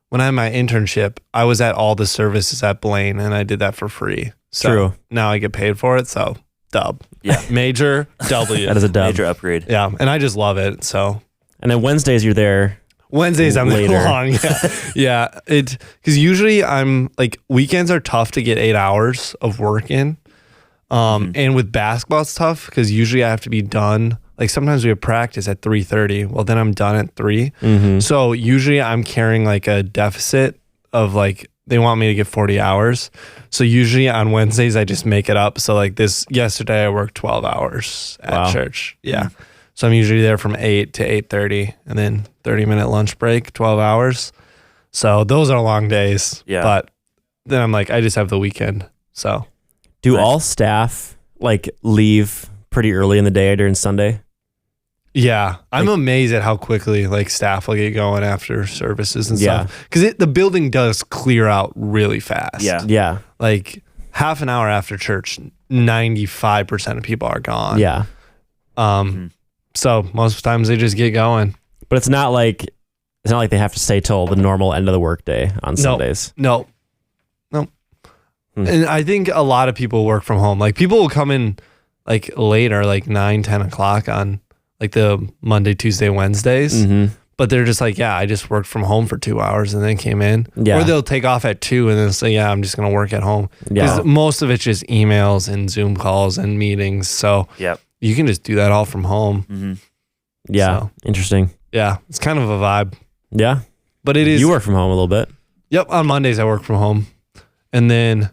when I had my internship, I was at all the services at Blaine, and I did that for free. So True. now I get paid for it. So, dub. Yeah. Major W. That is a dub. Major upgrade. Yeah. And I just love it. So, And then Wednesdays you're there. Wednesdays I'm Later. long. Yeah. Yeah. Because usually I'm like, weekends are tough to get 8 hours of work in. And with basketball, it's tough because usually I have to be done. Like sometimes we have practice at 3:30. Well, then I'm done at 3. So usually I'm carrying like a deficit of like, they want me to get 40 hours. So usually on Wednesdays, I just make it up. So like yesterday I worked 12 hours at church. Yeah. So I'm usually there from 8 to 8:30 and then 30-minute lunch break, 12 hours. So those are long days. Yeah. But then I'm like, I just have the weekend. So. Do Nice. all staff like leave pretty early in the day during Sunday? Yeah, I'm amazed at how quickly like staff will get going after services and Yeah. stuff. Because the building does clear out really fast. Yeah. Yeah. Like half an hour after church, 95% of people are gone. Yeah. So most times they just get going. But it's not like they have to stay till the normal end of the workday on Sundays. No. And I think a lot of people work from home. Like people will come in like later, like 9, 10 o'clock on like the Monday, Tuesday, Wednesdays. But they're just like, yeah, I just worked from home for 2 hours and then came in. Yeah. Or they'll take off at 2 and then say, yeah, I'm just going to work at home. Yeah. 'Cause most of it's just emails and Zoom calls and meetings. So Yep. you can just do that all from home. Yeah. So. Interesting. Yeah. It's kind of a vibe. Yeah. But it is. You work from home a little bit. Yep. On Mondays, I work from home. And then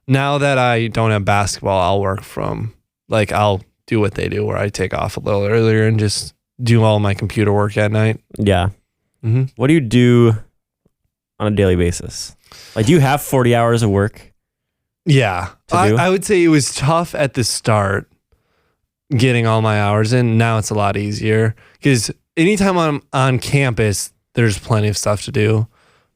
now that I don't have basketball, I'll work from, like, I'll do what they do where I take off a little earlier and just do all my computer work at night. Yeah. What do you do on a daily basis? Like, do you have 40 hours of work? Yeah. To do? I would say it was tough at the start getting all my hours in. Now it's a lot easier because anytime I'm on campus, there's plenty of stuff to do.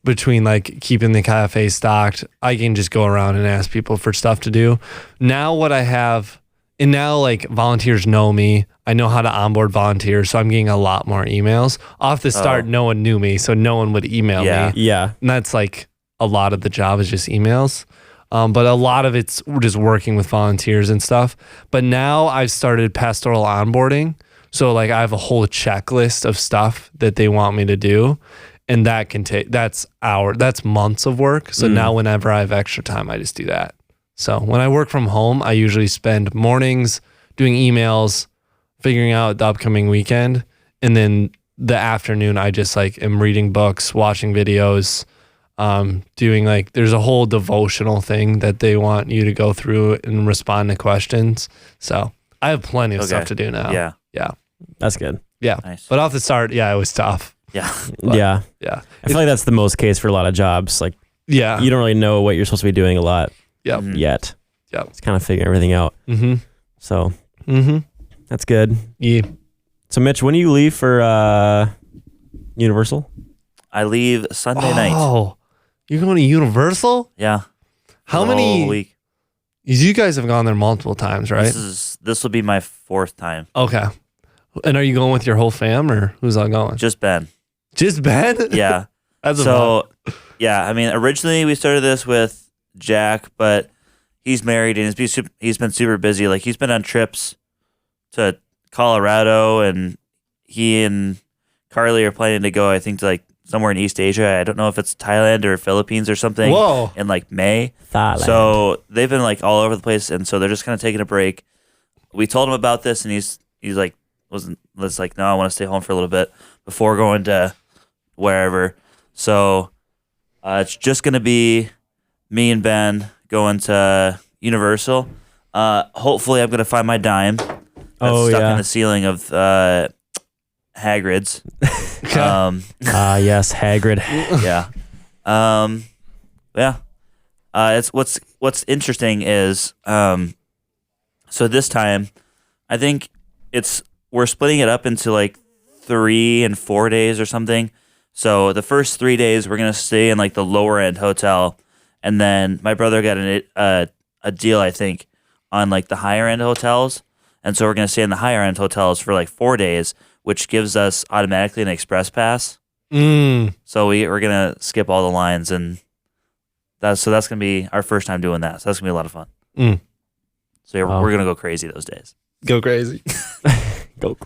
Between like keeping the cafe stocked, I can just go around and ask people for stuff to do. Now what I have, and now like volunteers know me. I know how to onboard volunteers, so I'm getting a lot more emails. Off the start, no one knew me, so no one would email me. Yeah. And that's like a lot of the job is just emails. But a lot of it's just working with volunteers and stuff. But now I've started pastoral onboarding. So like I have a whole checklist of stuff that they want me to do. And that can take, that's months of work. So now whenever I have extra time, I just do that. So when I work from home, I usually spend mornings doing emails, figuring out the upcoming weekend. And then the afternoon, I just like am reading books, watching videos, doing like, there's a whole devotional thing that they want you to go through and respond to questions. So I have plenty of stuff to do now. Yeah. Yeah. That's good. Yeah. Nice. But off the start, it was tough. Yeah. But, yeah. Yeah. I feel like that's the most case for a lot of jobs. Like Yeah. you don't really know what you're supposed to be doing a lot Yep. Mhm. yet. Yep. It's kind of figuring everything out. Mm-hmm. So Mm-hmm. that's good. Yeah. So Mitch, when do you leave for Universal? I leave Sunday night. Oh, you're going to Universal? Yeah. How For the many? whole week. You guys have gone there multiple times, right? This will be my 4th time. Okay. And are you going with your whole fam, or who's all going? Just Ben. Just Ben? Yeah. That's a So, yeah, I mean, originally we started this with Jack, but he's married and he's been super busy. Like, he's been on trips to Colorado, and he and Carly are planning to go, I think, to like somewhere in East Asia. I don't know if it's Thailand or Philippines or something. Whoa. In like May. Thailand. So they've been like all over the place, and so they're just kind of taking a break. We told him about this, and he's like, was like, no, I want to stay home for a little bit before going to wherever. So it's just gonna be me and Ben going to Universal. Hopefully, I'm gonna find my dime that's stuck in the ceiling of Hagrid's. Yes, Hagrid. Yeah. Yeah. It's what's interesting is so this time I think we're splitting it up into like 3 and 4 days or something. So the first 3 days we're gonna stay in like the lower end hotel, and then my brother got a deal, I think, on like the higher end hotels, and so we're gonna stay in the higher end hotels for like 4 days, which gives us automatically an express pass. So we're gonna skip all the lines, and that's gonna be our first time doing that. So that's gonna be a lot of fun. So yeah, we're gonna go crazy those days. Go crazy. Go.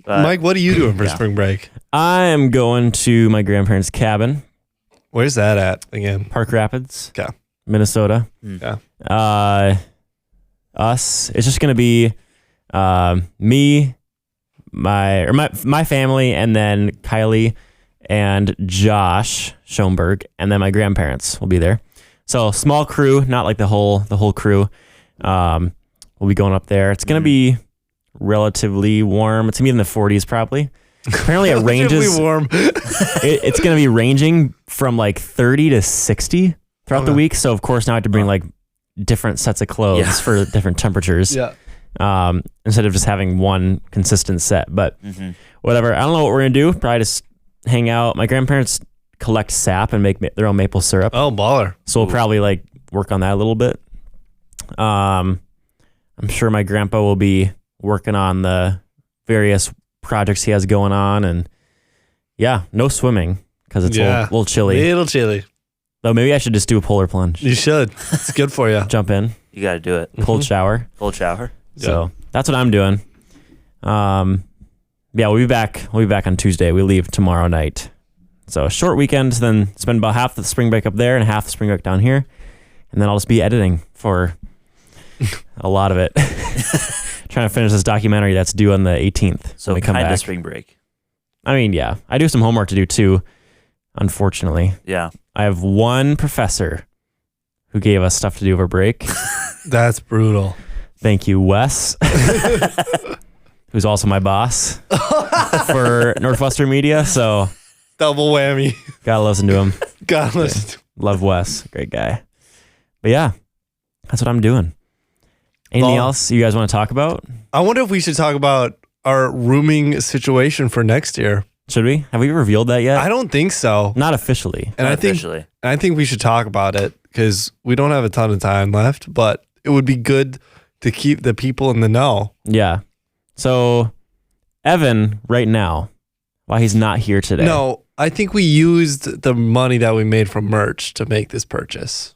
Mike, what are you doing for spring break? I am going to my grandparents' cabin, Where's that at again? Park Rapids, Okay. Minnesota. Yeah. Us. It's just gonna be me, my family, and then Kylie and Josh Schoenberg, and then my grandparents will be there. So small crew, not like the whole crew. We'll be going up there. It's gonna be relatively warm. It's gonna be in the 40s probably. Apparently it ranges. warm. It's gonna be ranging from like 30 to 60 throughout the week. So of course now I have to bring like different sets of clothes for different temperatures. Yeah. Instead of just having one consistent set. But whatever. I don't know what we're gonna do. Probably just hang out. My grandparents collect sap and make their own maple syrup. Oh, baller. So we'll probably like work on that a little bit. I'm sure my grandpa will be working on the various projects he has going on, and no swimming because it's a little chilly. Little chilly. Though maybe I should just do a polar plunge. You should. It's good for you. Jump in, You got to do it. cold shower. Cold shower. So that's what I'm doing. We'll be back. We'll be back on Tuesday. We leave tomorrow night. So a short weekend, then spend about half the spring break up there and half the spring break down here. And then I'll just be editing for a lot of it. Trying to finish this documentary that's due on the 18th. So when we come kind back. of spring break. I mean, yeah. I do some homework to do too, unfortunately. Yeah. I have one professor who gave us stuff to do over break. That's brutal. Thank you, Wes, who's also my boss for Northwestern Media. So Double whammy. gotta listen to him. God listen. Love Wes, great guy. But yeah, that's what I'm doing. Anything else you guys want to talk about? I wonder if we should talk about our rooming situation for next year. Should we? Have we revealed that yet? I don't think so. Not officially. And Officially. I think we should talk about it because we don't have a ton of time left, but it would be good to keep the people in the know. Yeah. So Evan, right now, while he's not here today. No, I think we used the money that we made from merch to make this purchase.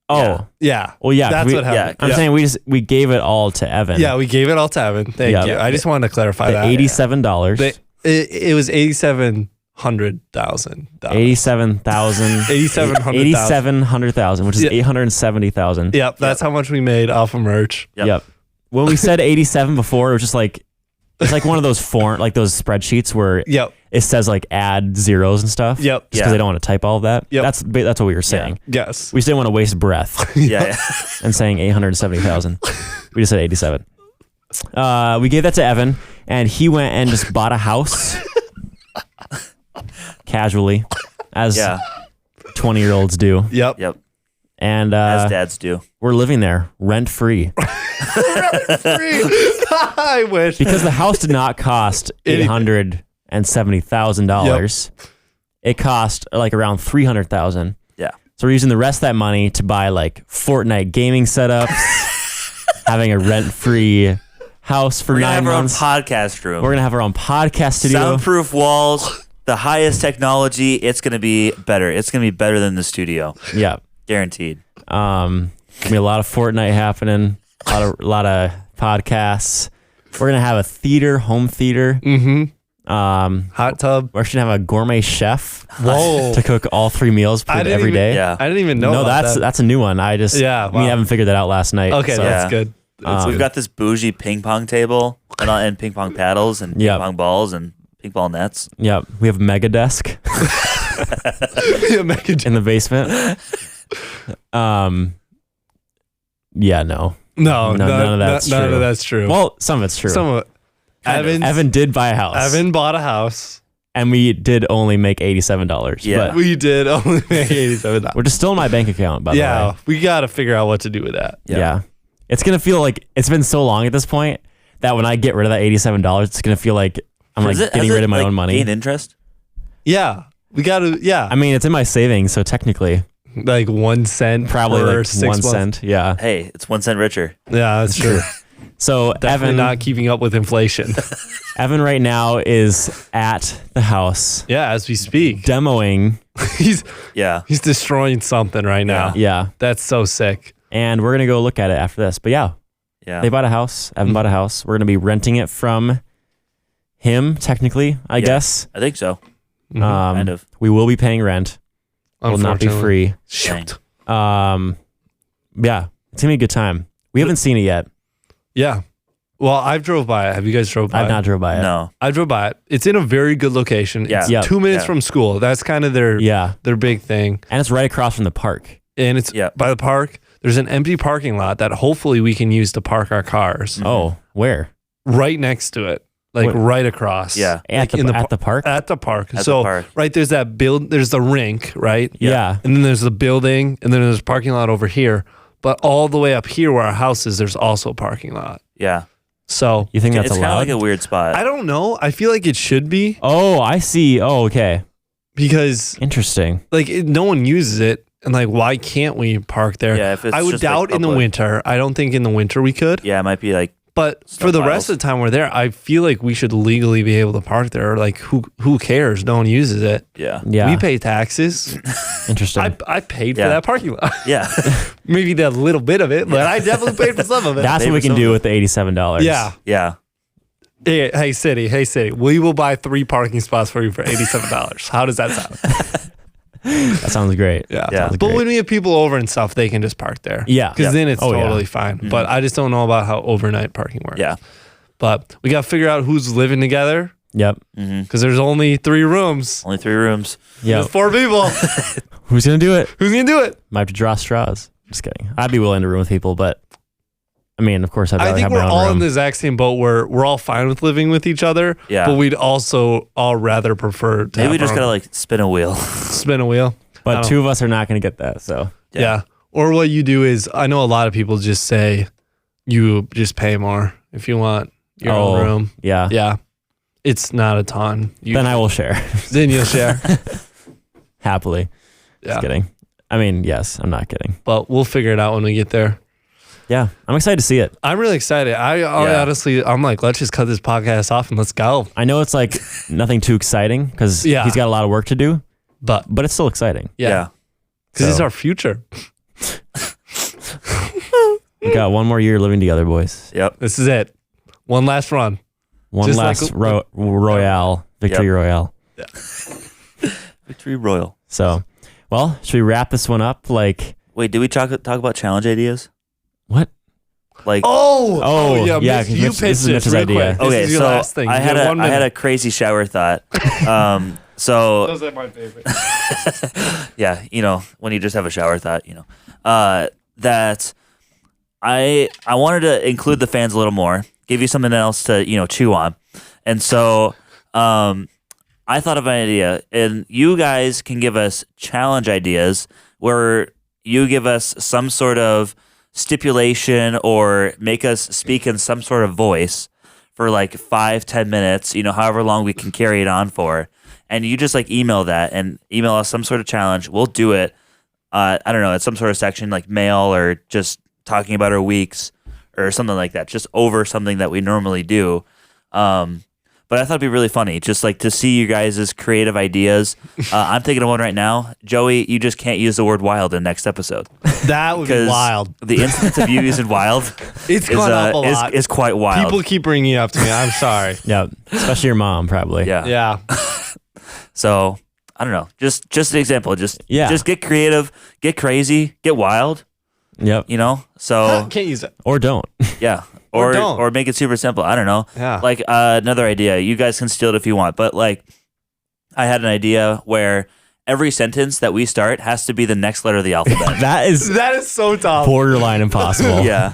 Oh. Yeah. Well, yeah. That's what happened. I'm saying we gave it all to Evan. Yeah, we gave it all to Evan. Thank you. I just wanted to clarify the that. $87. It was $87,000. $87,000, which is $870,000. Yep, that's how much we made off of merch. Yep. When we said 87 before, it was just like it's like one of those those spreadsheets where Yep. it says like add zeros and stuff. Yep. Just because they don't want to type all of that. Yep. That's what we were saying. Yes. We just didn't want to waste breath Yeah. and saying 870,000. We just said 87. We gave that to Evan, and he went and just bought a house casually, as 20-year-olds do. Yep. Yep. And As dads do. we're living there rent free I wish. because the house did not cost $870,000. It cost like around $300,000. Yeah. So we're using the rest of that money to buy like Fortnite gaming setups, having a rent-free house for We're gonna 9 have our own months. podcast room. We're gonna have our own podcast studio. Soundproof walls, the highest technology. It's gonna be better. It's gonna be better than the studio. Yeah. Guaranteed. Gonna be a lot of Fortnite happening. A lot of podcasts. We're gonna have a theater, home theater. Hot tub. We're gonna have a gourmet chef Whoa. to cook all 3 meals every day. Yeah. I didn't even know. No, about that's a new one. We wow. haven't figured that out last night. Okay, so. that's good. That's We've good. got this bougie ping pong table and ping pong paddles and Yep. ping pong balls and ping pong nets. Yeah, we have a mega desk in the basement. Yeah, no. No, none of that's none true. of that's true. Well, some of it's true. Some of it. Evan did buy a house. Evan bought a house. And we did only make $87. Yeah. But We did only make $87. which is still in my bank account, by the way. Yeah, we got to figure out what to do with that. Yeah. It's going to feel like it's been so long at this point that when I get rid of that $87, it's going to feel like I'm like getting rid of my own money. Gain interest? Yeah, we got to. Yeah, I mean, it's in my savings, so technically like 1 cent, probably per like 6 1 months. cent. Yeah. Hey, it's 1 cent richer. Yeah, that's true. So Definitely Evan, not keeping up with inflation. Evan right now is at the house Yeah, as we speak, demoing. he's Yeah. destroying something right now. Yeah. That's so sick. And we're going to go look at it after this. But yeah, Yeah. they bought a house. Evan bought a house. We're going to be renting it from him, technically, I guess. I think so. Kind of. We will be paying rent. Will not be Unfortunately. free. Shoot. Yeah, it's gonna be a good time. We haven't seen it yet. Yeah. Well, I've drove by it. Have you guys drove by I've it? not drove by it. No. I drove by it. It's in a very good location. Yeah. It's Yeah. 2 minutes Yeah. from school. That's kind of their Yeah, big thing. and it's right across from the park. And it's Yeah. by the park. There's an empty parking lot that hopefully we can use to park our cars Oh, where? right next to it, like What? right across. Yeah. At in the park? At the park. At so the park. right there's that there's the rink, right? Yeah. And then there's the building, and then there's a parking lot over here. But all the way up here where our house is, there's also a parking lot. Yeah. So You think that's It's kind of allowed? like a weird spot. I don't know. I feel like it should be Oh, I see. Oh, okay. because Interesting. like no one uses it, and like why can't we park there? Yeah, if it's I would just, like, doubt in the public. winter. I don't think in the winter we could. Yeah, it might be like But Snow for the piles. rest of the time we're there, I feel like we should legally be able to park there. Like who cares? No one uses it. yeah. Yeah. We pay taxes. Interesting. I paid Yeah. for that parking lot. Yeah. Maybe that little bit of it, but I definitely paid for some of it. That's what we can do with the $87. Yeah. Yeah. Hey city, we will buy 3 parking spots for you for $87. How does that sound? That sounds great. Yeah. Yeah. But when we have people over and stuff, they can just park there. Yeah. Because then it's Oh, yeah. totally fine. But I just don't know about how overnight parking works. Yeah. But we got to figure out who's living together Yep. because there's only 3 rooms. Only 3 rooms. Yep. There's 4 people. Who's gonna do it? Who's going to do it? Might have to draw straws. Just kidding. I'd be willing to room with people, but I mean, of course, I'd I rather think have we're my own all room. in the exact same boat where we're all fine with living with each other. Yeah. But we'd also all rather prefer to Maybe we have just our gotta own- like spin a wheel. spin a wheel. I But don't- 2 of us are not gonna get that. So Yeah. Or what you do is, I know a lot of people just say you just pay more if you want your own room. yeah. Yeah. It's not a ton. Then I will share Then you'll share. happily. Yeah. Just kidding. I mean, yes, I'm not kidding. But we'll figure it out when we get there. Yeah, I'm excited to see it. I'm really excited. I honestly, I'm like, let's just cut this podcast off and let's go. I know it's like nothing too exciting because Yeah. he's got a lot of work to do, But but it's still exciting. yeah. Because it's So- our future. We got 1 more year living together, boys. Yep. This is it. One last run. One Just last like- royale, victory Yep. royale. Victory Royal. So, well, should we wrap this one up? Like, Wait, did we talk about challenge ideas? what? Like, yeah, yeah. 'cause You Mitch- this pitched is it Mitch's real idea. quick. This okay, is your so last thing. I You had get 1 I had minute. a crazy shower thought. So Those are my favorite. yeah, when you just have a shower thought, that I wanted to include the fans a little more, give you something else to chew on, and so I thought of an idea, and you guys can give us challenge ideas where you give us some sort of stipulation or make us speak in some sort of voice for like 5-10 minutes, however long we can carry it on for. And you just like email that and email us some sort of challenge. We'll do it. I don't know, at some sort of section like mail or just talking about our weeks or something like that, just over something that we normally do. But I thought it'd be really funny just like to see you guys' creative ideas. I'm thinking of one right now. Joey, you just can't use the word wild in next episode. That would be 'Cause wild. The instance of you using wild It's gone up a lot. is quite wild. People keep bringing it up to me. I'm sorry. Yeah, especially your mom, probably. yeah. Yeah. So I don't know. Just an example. Just get creative, get crazy, get wild. Yep. So Can't use it. Or don't. yeah. Or don't. Or make it super simple. I don't know. Yeah. Like another idea. You guys can steal it if you want. But like I had an idea where every sentence that we start has to be the next letter of the alphabet. That is so tough. borderline impossible. yeah.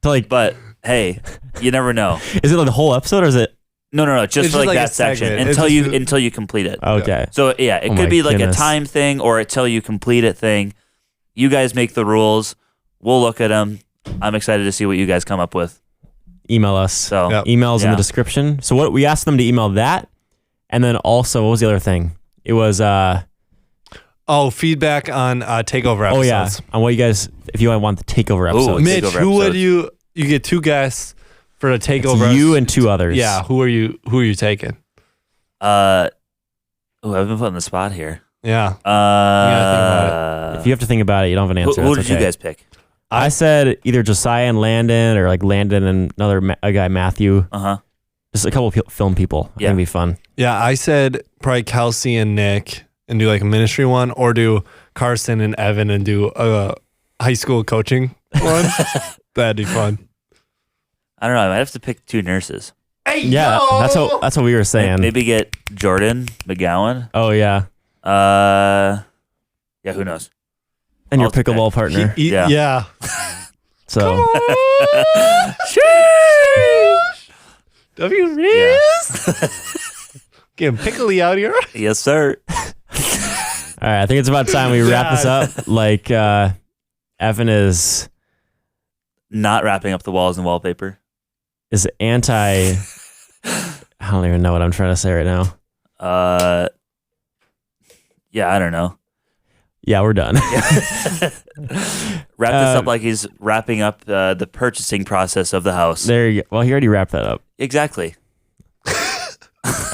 To like, But hey, you never know. is it like the whole episode or is it? No. Just It's for just like that a section segment. until It's you just- until you complete it. Okay. So yeah, it Oh could my be like goodness. a time thing or until you complete it thing. You guys make the rules. We'll look at them. I'm excited to see what you guys come up with. Email us. So Yep. Emails in Yeah. the description. So what we asked them to email that, and then also what was the other thing? It was Feedback on takeover episodes. oh yeah, on what you guys if you want the takeover episodes. Mitch, Takeover who would episodes. you get 2 guests for the It's takeover? you and 2 others. Yeah, who are you taking? I've been put on the spot here. Yeah. If you have to think about it, you don't have an answer. who that's did you okay. guys pick? I said either Josiah and Landon, or like Landon and a guy Matthew. Just a couple of film people. I think it'd be fun. Yeah, I said probably Kelsey and Nick and do like a ministry one, or do Carson and Evan and do a high school coaching one. That'd be fun. I don't know. I might have to pick 2 nurses. Yeah, that's what we were saying. Maybe get Jordan McGowan. Oh yeah, Yeah, who knows? and your I'll pick. pickleball partner. Yeah. Yeah. So W Yeah. Getting pickly out here. Yes, sir. all right, I think it's about time we wrap this up. Like Evan is Not wrapping up the walls in wallpaper. anti. I don't even know what I'm trying to say right now. Yeah, I don't know. Yeah, we're done. Wrap this up like he's wrapping up the purchasing process of the house. There you go. Well, he already wrapped that up. Exactly.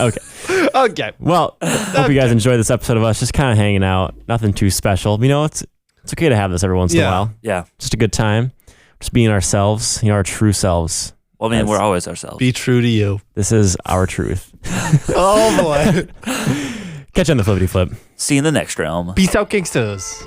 Okay. Okay. Well, hope you guys enjoyed this episode of us just kind of hanging out. Nothing too special. It's okay to have this every once in a while. Yeah. Just a good time. Just being ourselves, our true selves. Well, I mean, That's- we're always ourselves. Be true to you. This is our truth. Oh boy. Catch you on the flippity flip. See you in the next realm. Peace out, gangsters.